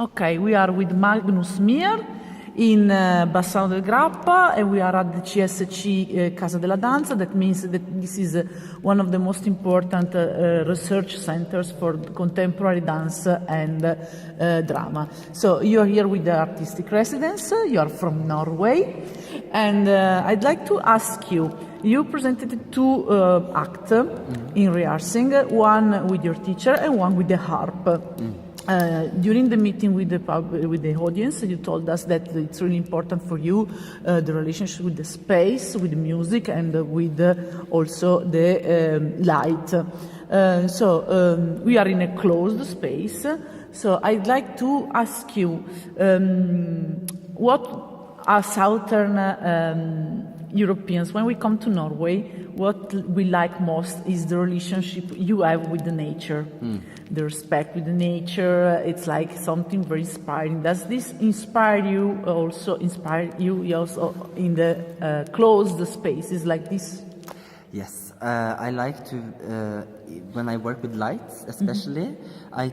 Okay, we are with Magnus Myhr in Bassano del Grappa, and we are at the CSC Casa della Danza. That means that this is one of the most important research centers for contemporary dance and drama. So you are here with the artistic residents, you are from Norway, and I'd like to ask you, you presented two acts in rehearsing, one with your teacher and one with the harp. During the meeting with the audience, you told us that it's really important for you the relationship with the space, with the music, and with also the light. So we are in a closed space. So I'd like to ask you, what are Southern Europeans, when we come to Norway, what we like most is the relationship you have with the nature, the respect with the nature. It's like something very inspiring. Does this inspire you also in the closed spaces like this? Yes, I like to, when I work with lights especially, I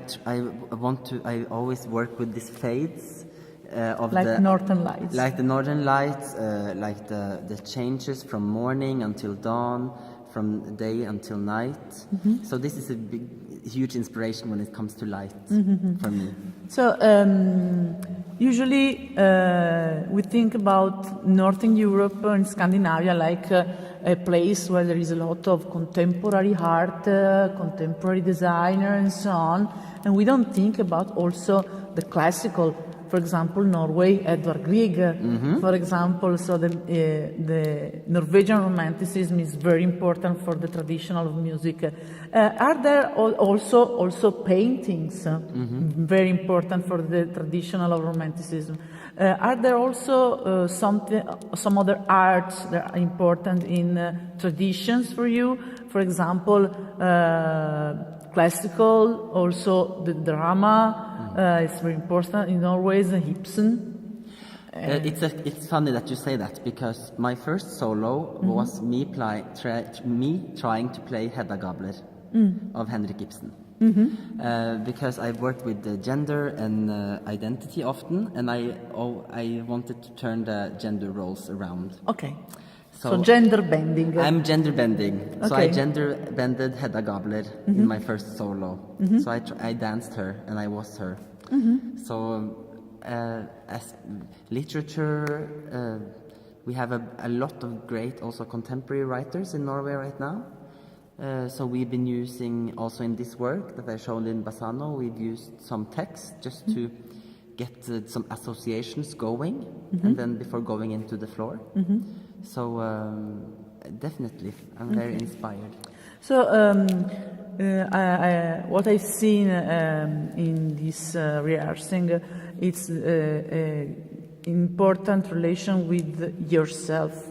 always work with these fades. Of like the northern lights. Like the northern lights, like the changes from morning until dawn, from day until night. So this is a huge inspiration when it comes to light for me. So usually we think about Northern Europe and Scandinavia like a place where there is a lot of contemporary art, contemporary designer and so on, and we don't think about also the classical. For example, Norway, Edvard Grieg, for example, so the Norwegian Romanticism is very important for the tradition of music. Are there also paintings, very important for the traditional of Romanticism? Are there also some other arts that are important in traditions for you? For example, classical, also the drama. It's very important in Norway, the Ibsen. It's funny that you say that, because my first solo was me trying to play Hedda Gabler of Henrik Ibsen. Because I worked with the gender and identity often, and I wanted to turn the gender roles around. Okay. So gender bending. I'm gender bending. Okay. So I gender bended Hedda Gabler in my first solo. So I danced her and I was her. So as literature, we have a lot of great also contemporary writers in Norway right now. So we've been using also in this work that I showed in Bassano, we've used some text just to get some associations going, and then before going into the floor. So definitely, I'm very inspired. So what I've seen in this rehearsing, it's important relation with yourself.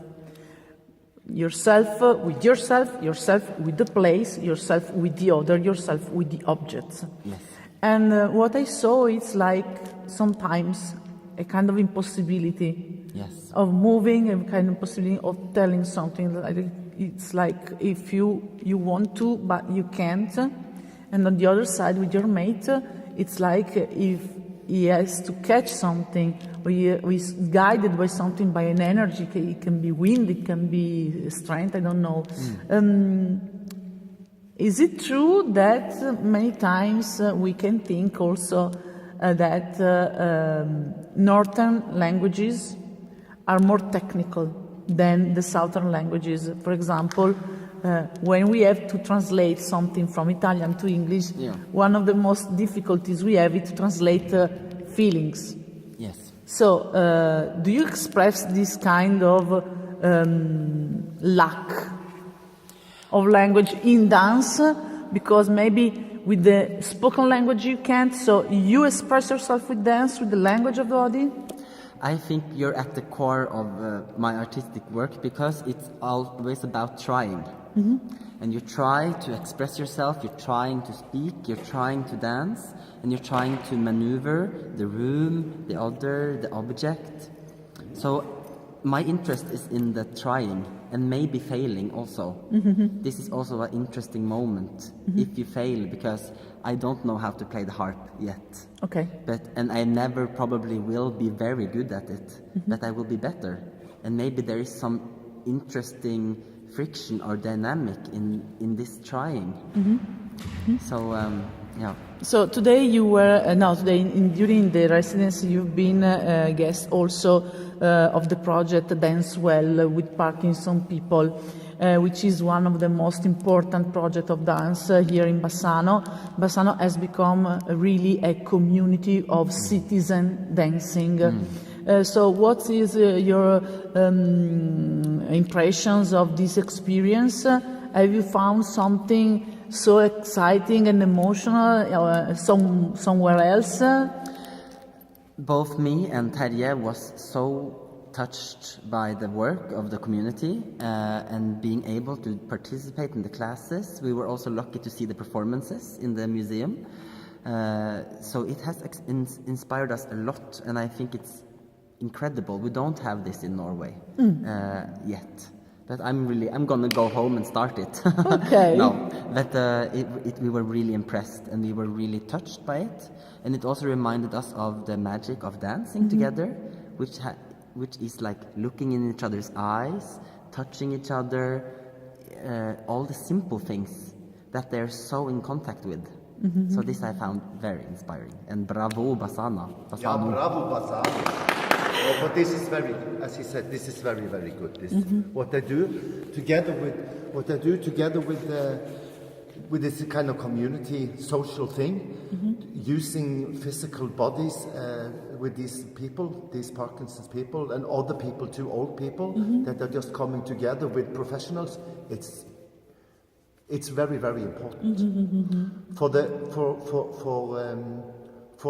Yourself with yourself, yourself with the place, yourself with the other, yourself with the objects. Yes. And what I saw, it's like sometimes a kind of impossibility. Yes. Of moving, a kind of possibility of telling something. It's like if you want to, but you can't. And on the other side, with your mate, it's like if he has to catch something, or he is guided by something, by an energy. It can be wind, it can be strength, I don't know. Is it true that many times we can think also that northern languages are more technical than the southern languages? For example, when we have to translate something from Italian to English, one of the most difficulties we have is to translate feelings. Yes. So, do you express this kind of lack of language in dance? Because maybe with the spoken language you can't, so you express yourself with dance, with the language of the body? I think you're at the core of my artistic work, because it's always about trying. And you try to express yourself, you're trying to speak, you're trying to dance, and you're trying to maneuver the room, the other, the object. So my interest is in the trying and maybe failing also. This is also an interesting moment if you fail, because I don't know how to play the harp yet. Okay. And I never probably will be very good at it, but I will be better. And maybe there is some interesting friction or dynamic in this trying. So yeah. So today you were during the residency you've been a guest also of the project Dance Well with Parkinson people, which is one of the most important projects of dance here in Bassano. Bassano has become really a community of citizen dancing. So what is your impressions of this experience? Have you found something so exciting and emotional somewhere else? Both me and Terje was so touched by the work of the community and being able to participate in the classes. We were also lucky to see the performances in the museum. So it has inspired us a lot, and I think it's incredible. We don't have this in Norway yet. But I'm gonna go home and start it. Okay. No, but we were really impressed and we were really touched by it, and it also reminded us of the magic of dancing together, which is like looking in each other's eyes, touching each other, all the simple things that they're so in contact with. So this I found very inspiring, and bravo Bassano. Yeah, bravo Bassano. But this is very, as he said, this is very, very good. This what they do together with this kind of community social thing, using physical bodies with these people, these Parkinson's people, and other people too, old people that are just coming together with professionals. It's very, very important for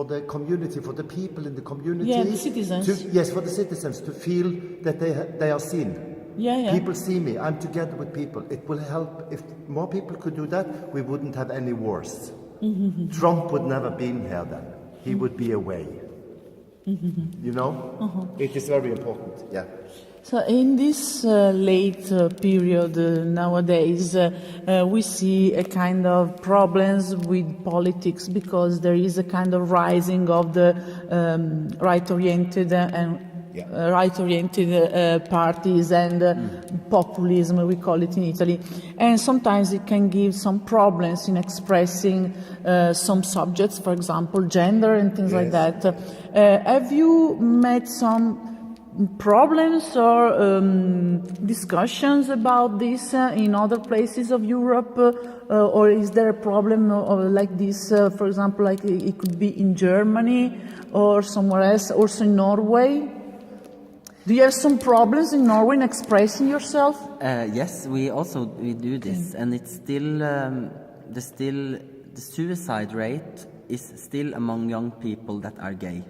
the community, for the people in the community. Yeah, the citizens. For the citizens to feel that they are seen. Yeah. People see me. I'm together with people. It will help. If more people could do that, we wouldn't have any wars. Trump would never been here then. He would be away. You know? It is very important. Yeah. So in this late period nowadays, we see a kind of problems with politics, because there is a kind of rising of the right-oriented parties and populism, we call it in Italy. And sometimes it can give some problems in expressing some subjects, for example, gender and things like that. Have you met some problems or discussions about this in other places of Europe, or is there a problem like this, for example, like it could be in Germany or somewhere else, also in Norway? Do you have some problems in Norway in expressing yourself? Yes, we do this, and it's still the suicide rate is still among young people that are gay.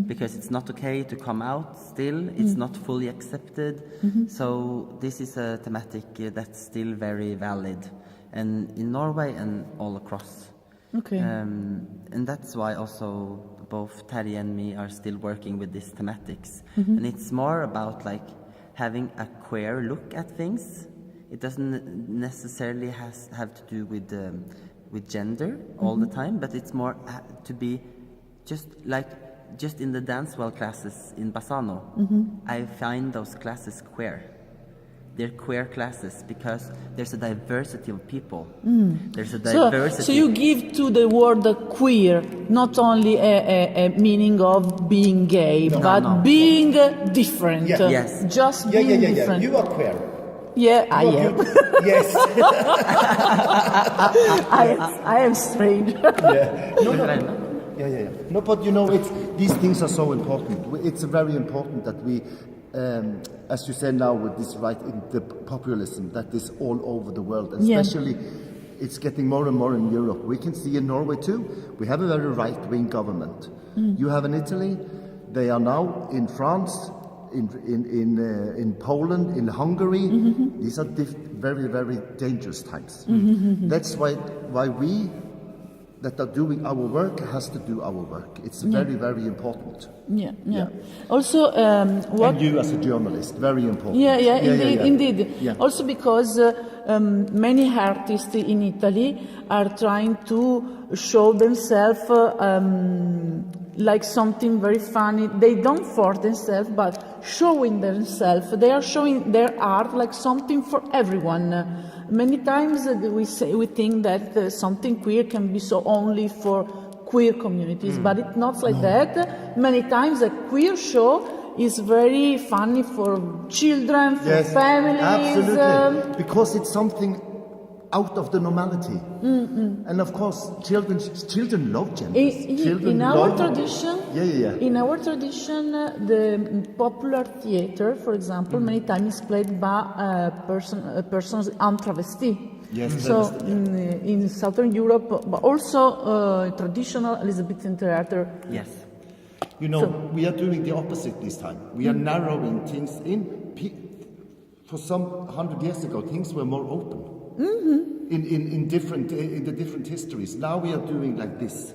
Because it's not okay to come out still, it's not fully accepted. So this is a thematic that's still very valid, and in Norway and all across. Okay. And that's why also both Terje and me are still working with these thematics. And it's more about like having a queer look at things. It doesn't necessarily have to do with gender all the time, but it's more to be just in the dance well classes in Bassano, I find those classes queer. They're queer classes because there's a diversity of people. There's a diversity. So you give to the word queer not only a meaning of being gay, but being different. Yeah. Yes. Just being different. You are queer. Yeah, I am. Yes. I am strange. Yeah. No, but you know, these things are so important. It's very important that we, as you say now, with this the populism that is all over the world, and especially it's getting more and more in Europe. We can see in Norway too. We have a very right-wing government. You have in Italy. They are now in France, in Poland, in Hungary. These are very, very dangerous times. That's why we that are doing our work has to do our work. It's very, very important. Yeah. Yeah. Also, what? And you as a journalist, very important. Indeed. Yeah. Also because many artists in Italy are trying to show themselves like something very funny. They don't force themselves, but showing themselves. They are showing their art like something for everyone. Many times we think that something queer can be so only for queer communities, but it's not like that. Many times a queer show is very funny for children, for families. Absolutely. Because it's something out of the normality. And of course, children love genders. In our tradition, Yeah. in our tradition, the popular theater, for example, many times is played by persons en travesti. Yes, So in Southern Europe, but also traditional Elizabethan theater. Yes. You know, we are doing the opposite this time. We are narrowing things in. For some 100 years ago, things were more open. In the different histories. Now we are doing like this,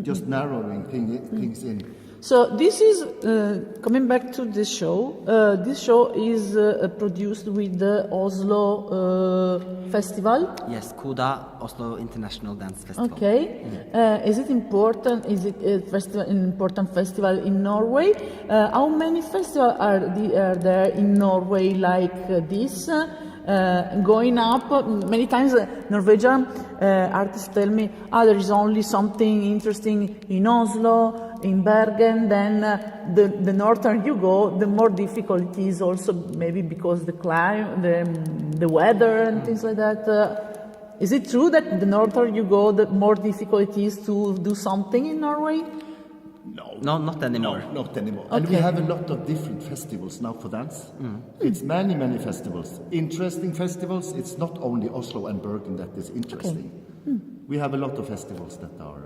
just narrowing things in. So this is coming back to this show. This show is produced with the Oslo Festival. Yes, CODA, Oslo International Dance Festival. Okay. Is it important? Is it an important festival in Norway? How many festivals are there in Norway like this? Going up, many times Norwegian artists tell me, there is only something interesting in Oslo, in Bergen, then the northern you go, the more difficult it is also maybe because the climate, the weather and things like that. Is it true that the northern you go, the more difficult it is to do something in Norway? No, not anymore. No, not anymore. Okay. And we have a lot of different festivals now for dance. It's many festivals. Interesting festivals. It's not only Oslo and Bergen that is interesting. We have a lot of festivals that are.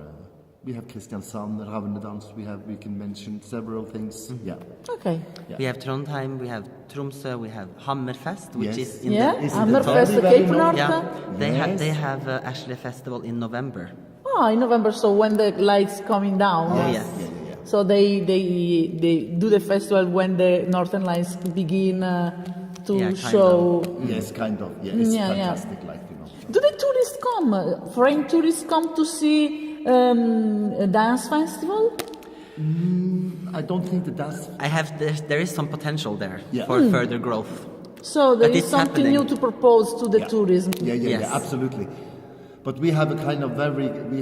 We have Kristiansand, Ravnedans. We can mention several things. Yeah. Okay. Yeah. We have Trondheim, we have Tromsø, we have Hammerfest, which Yes. is in Hammerfest, very Cape known? North. Yeah, Yes. they have actually a festival in November. In November, so when the lights coming down. Yes. Yeah. So they do the festival when the Northern Lights begin to Yeah, kind show. Yes, kind of. Yeah, it's Yeah, yeah. fantastic, like you know. Do the tourists come? Foreign tourists come to see a dance festival? I don't think that that's. There is some potential there Yeah. for further growth. So there But is it's something happening. new to propose to the tourism. Yes. Absolutely. But we have a kind of we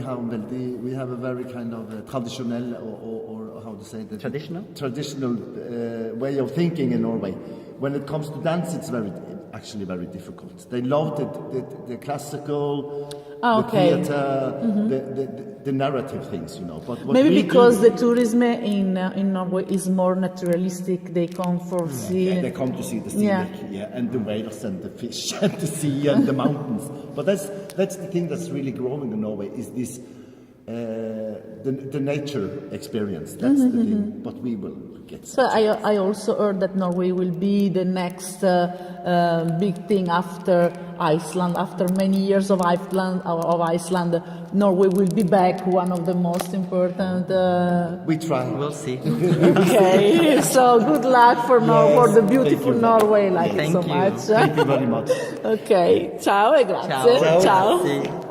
have a very kind of traditional or how to say that traditional way of thinking in Norway. When it comes to dance, it's actually very difficult. They love the classical, the theater, the narrative things, you know. But what Maybe we because do, the tourism in Norway is more naturalistic. They come for see. they come to see the scenic, and the whales and the fish and the sea and the mountains. But that's the thing that's really growing in Norway is this the nature experience. That's the thing. But we will get. So I also heard that Norway will be the next big thing after Iceland. After many years of Iceland, Norway will be back one of the most important. We try. We'll see. Okay, so good luck for the beautiful Norway. Like it Thank so you. much. Thank you very much. Ok, ciao e grazie. Ciao. Ciao. Grazie.